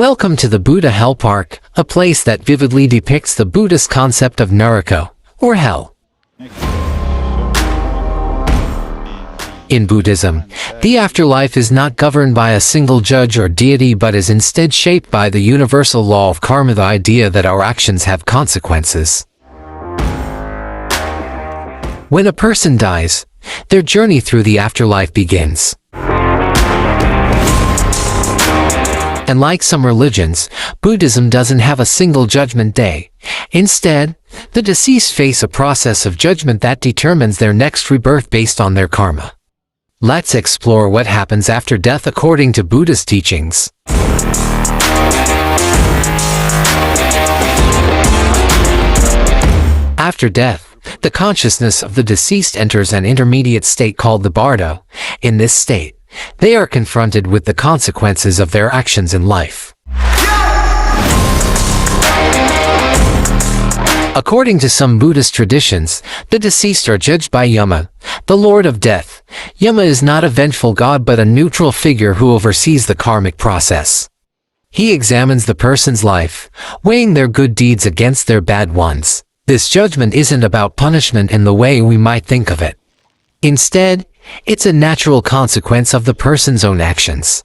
Welcome to the Buddha Hell Park, a place that vividly depicts the Buddhist concept of Naraka, or hell. In Buddhism, the afterlife is not governed by a single judge or deity but is instead shaped by the universal law of karma, the idea that our actions have consequences. When a person dies, their journey through the afterlife begins. And like some religions, Buddhism doesn't have a single judgment day. Instead, the deceased face a process of judgment that determines their next rebirth based on their karma. Let's explore what happens after death according to Buddhist teachings. After death, the consciousness of the deceased enters an intermediate state called the bardo. In this state, they are confronted with the consequences of their actions in life. According to some Buddhist traditions, the deceased are judged by Yama, the Lord of Death. Yama is not a vengeful god but a neutral figure who oversees the karmic process. He examines the person's life, weighing their good deeds against their bad ones. This judgment isn't about punishment in the way we might think of it. Instead, it's a natural consequence of the person's own actions.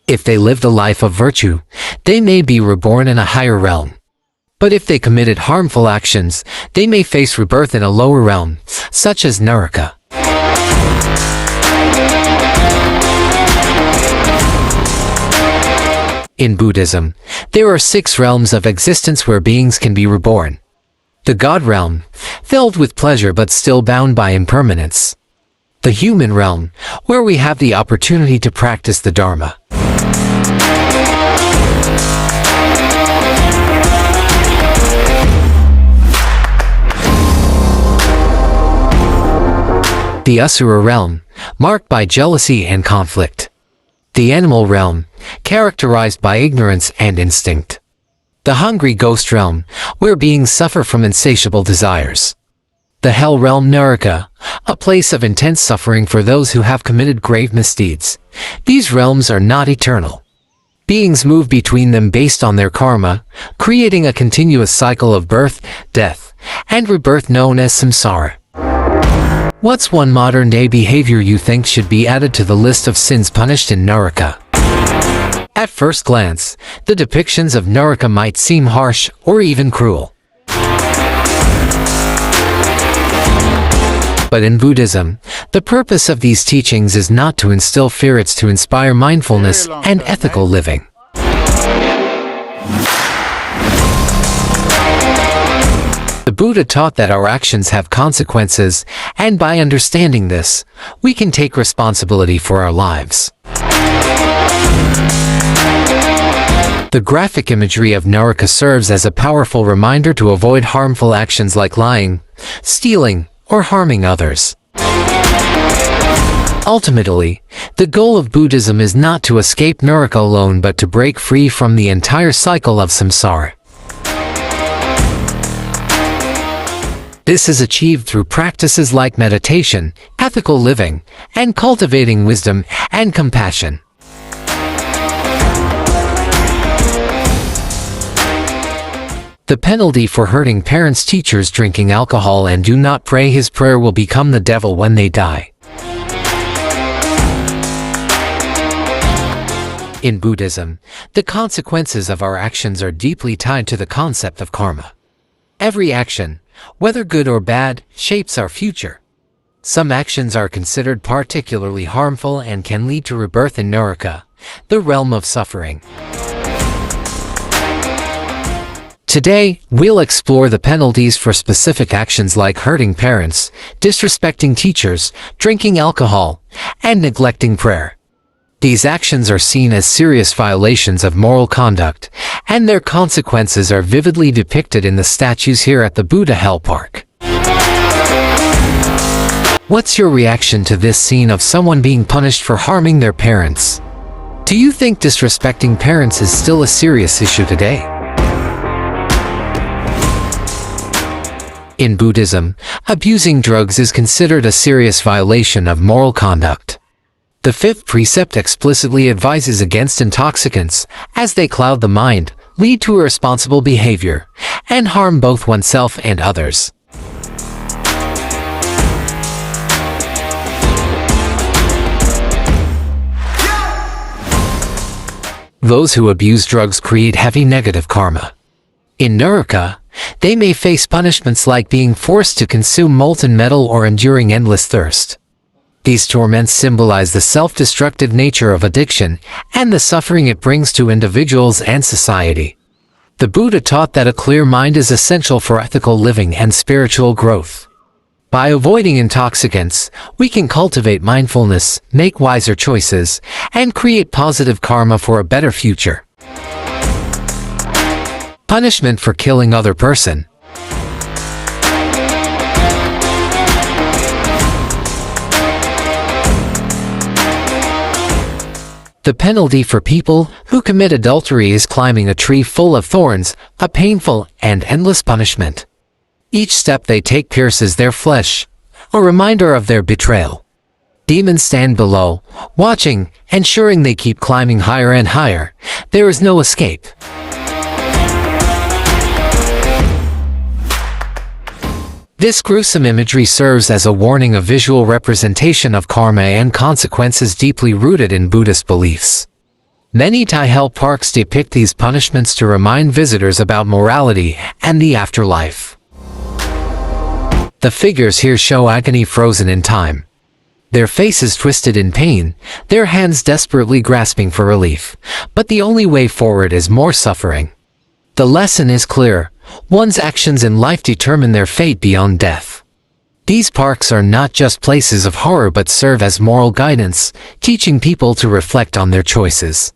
If they lived a life of virtue, they may be reborn in a higher realm. But if they committed harmful actions, they may face rebirth in a lower realm, such as Naraka. In Buddhism, there are 6 realms of existence where beings can be reborn. The God realm, filled with pleasure but still bound by impermanence. The human realm, where we have the opportunity to practice the Dharma. The Asura realm, marked by jealousy and conflict. The animal realm, characterized by ignorance and instinct. The hungry ghost realm, where beings suffer from insatiable desires. The hell realm, Naraka, a place of intense suffering for those who have committed grave misdeeds. These realms are not eternal. Beings move between them based on their karma, creating a continuous cycle of birth, death, and rebirth known as samsara. What's one modern-day behavior you think should be added to the list of sins punished in Naraka? At first glance, the depictions of Naraka might seem harsh or even cruel. But in Buddhism, the purpose of these teachings is not to instill fear, it's to inspire mindfulness and ethical living. The Buddha taught that our actions have consequences, and by understanding this, we can take responsibility for our lives. The graphic imagery of Naraka serves as a powerful reminder to avoid harmful actions like lying, stealing, or harming others. Ultimately, the goal of Buddhism is not to escape Naraka alone but to break free from the entire cycle of samsara. This is achieved through practices like meditation, ethical living, and cultivating wisdom and compassion. The penalty for hurting parents, teachers, drinking alcohol, and do not pray his prayer will become the devil when they die. In Buddhism, the consequences of our actions are deeply tied to the concept of karma. Every action, whether good or bad, shapes our future. Some actions are considered particularly harmful and can lead to rebirth in Naraka, the realm of suffering. Today, we'll explore the penalties for specific actions like hurting parents, disrespecting teachers, drinking alcohol, and neglecting prayer. These actions are seen as serious violations of moral conduct, and their consequences are vividly depicted in the statues here at the Buddha Hell Park. What's your reaction to this scene of someone being punished for harming their parents? Do you think disrespecting parents is still a serious issue today? In Buddhism, abusing drugs is considered a serious violation of moral conduct. The fifth precept explicitly advises against intoxicants, as they cloud the mind, lead to irresponsible behavior, and harm both oneself and others. Those who abuse drugs create heavy negative karma. In Nuraka, they may face punishments like being forced to consume molten metal or enduring endless thirst. These torments symbolize the self-destructive nature of addiction and the suffering it brings to individuals and society. The Buddha taught that a clear mind is essential for ethical living and spiritual growth. By avoiding intoxicants, we can cultivate mindfulness, make wiser choices, and create positive karma for a better future. Punishment for killing other person. The penalty for people who commit adultery is climbing a tree full of thorns, a painful and endless punishment. Each step they take pierces their flesh, a reminder of their betrayal. Demons stand below, watching, ensuring they keep climbing higher and higher. There is no escape. This gruesome imagery serves as a warning, a visual representation of karma and consequences deeply rooted in Buddhist beliefs. Many Thai hell parks depict these punishments to remind visitors about morality and the afterlife. The figures here show agony frozen in time. Their faces twisted in pain, their hands desperately grasping for relief. But the only way forward is more suffering. The lesson is clear. One's actions in life determine their fate beyond death. These parks are not just places of horror but serve as moral guidance, teaching people to reflect on their choices.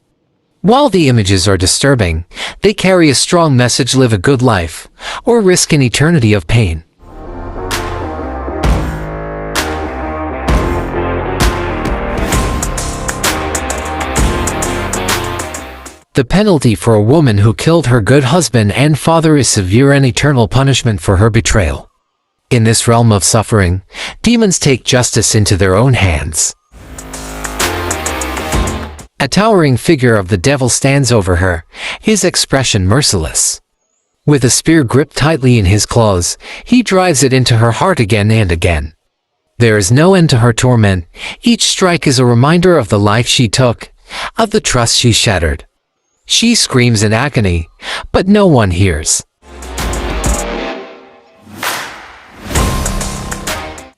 While the images are disturbing, they carry a strong message: live a good life, or risk an eternity of pain. The penalty for a woman who killed her good husband and father is severe and eternal punishment for her betrayal. In this realm of suffering, demons take justice into their own hands. A towering figure of the devil stands over her, his expression merciless. With a spear gripped tightly in his claws, he drives it into her heart again and again. There is no end to her torment. Each strike is a reminder of the life she took, of the trust she shattered. She screams in agony, but no one hears.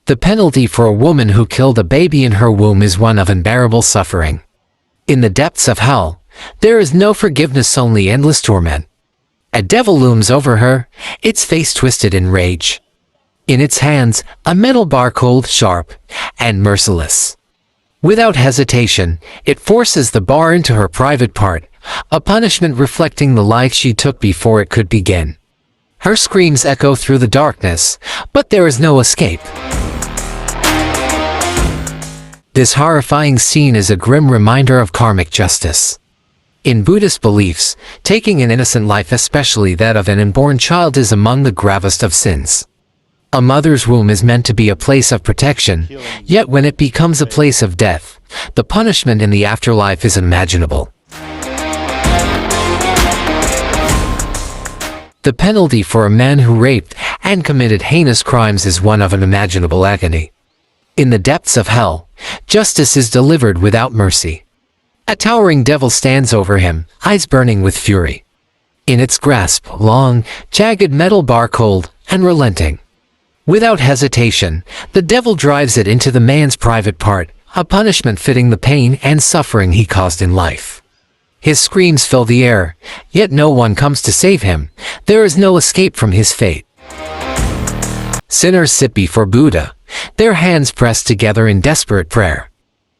The penalty for a woman who killed a baby in her womb is one of unbearable suffering. In the depths of hell, there is no forgiveness, only endless torment. A devil looms over her, its face twisted in rage. In its hands, a metal bar cold, sharp, and merciless. Without hesitation, it forces the bar into her private part, a punishment reflecting the life she took before it could begin. Her screams echo through the darkness, but there is no escape. This horrifying scene is a grim reminder of karmic justice. In Buddhist beliefs, taking an innocent life, especially that of an unborn child, is among the gravest of sins. A mother's womb is meant to be a place of protection, yet when it becomes a place of death, the punishment in the afterlife is unimaginable. The penalty for a man who raped and committed heinous crimes is one of unimaginable agony. In the depths of hell, justice is delivered without mercy. A towering devil stands over him, eyes burning with fury. In its grasp, long, jagged metal bar, cold and relenting. Without hesitation, the devil drives it into the man's private part, a punishment fitting the pain and suffering he caused in life. His screams fill the air, yet no one comes to save him. There is no escape from his fate. Sinners sit before Buddha, their hands pressed together in desperate prayer.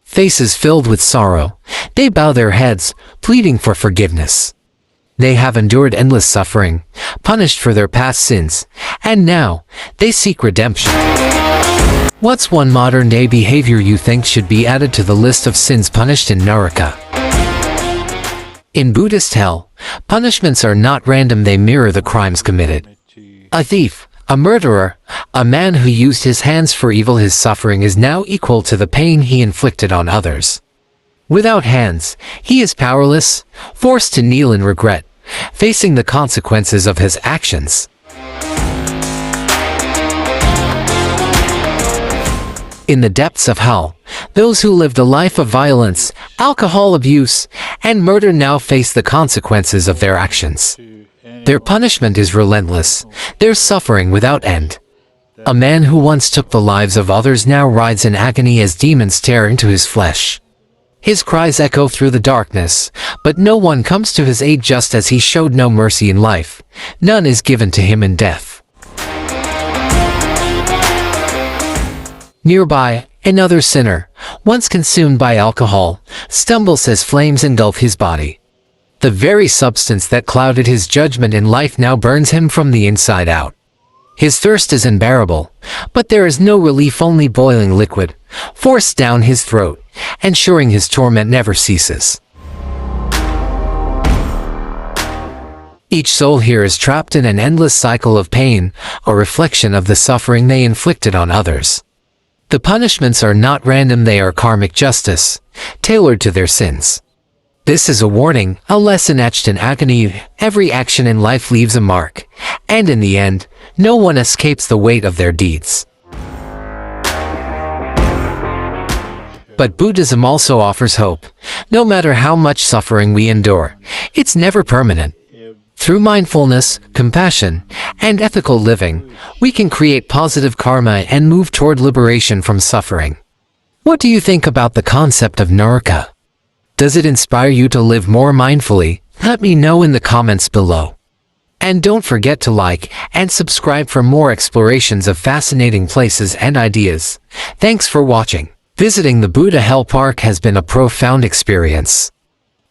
Faces filled with sorrow, they bow their heads, pleading for forgiveness. They have endured endless suffering, punished for their past sins, and now, they seek redemption. What's one modern-day behavior you think should be added to the list of sins punished in Nuraka? In Buddhist hell, punishments are not random, they mirror the crimes committed. A thief, a murderer, a man who used his hands for evil, his suffering is now equal to the pain he inflicted on others. Without hands, he is powerless, forced to kneel in regret, facing the consequences of his actions. In the depths of hell, those who lived a life of violence, alcohol abuse, and murder now face the consequences of their actions. Their punishment is relentless, their suffering without end. A man who once took the lives of others now writhes in agony as demons tear into his flesh. His cries echo through the darkness, but no one comes to his aid. Just as he showed no mercy in life, none is given to him in death. Nearby, another sinner, once consumed by alcohol, stumbles as flames engulf his body. The very substance that clouded his judgment in life now burns him from the inside out. His thirst is unbearable, but there is no relief, only boiling liquid, forced down his throat, ensuring his torment never ceases. Each soul here is trapped in an endless cycle of pain, a reflection of the suffering they inflicted on others. The punishments are not random, they are karmic justice, tailored to their sins. This is a warning, a lesson etched in agony. Every action in life leaves a mark, and in the end, no one escapes the weight of their deeds. But Buddhism also offers hope. No matter how much suffering we endure, it's never permanent. Through mindfulness, compassion, and ethical living, we can create positive karma and move toward liberation from suffering. What do you think about the concept of nirka? Does it inspire you to live more mindfully? Let me know in the comments below. And don't forget to like and subscribe for more explorations of fascinating places and ideas. Thanks for watching. Visiting the Buddha Hell Park has been a profound experience.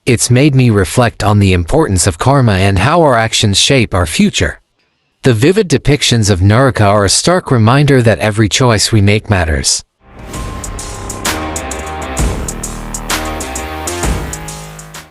It's made me reflect on the importance of karma and how our actions shape our future. The vivid depictions of nirka are a stark reminder that every choice we make matters.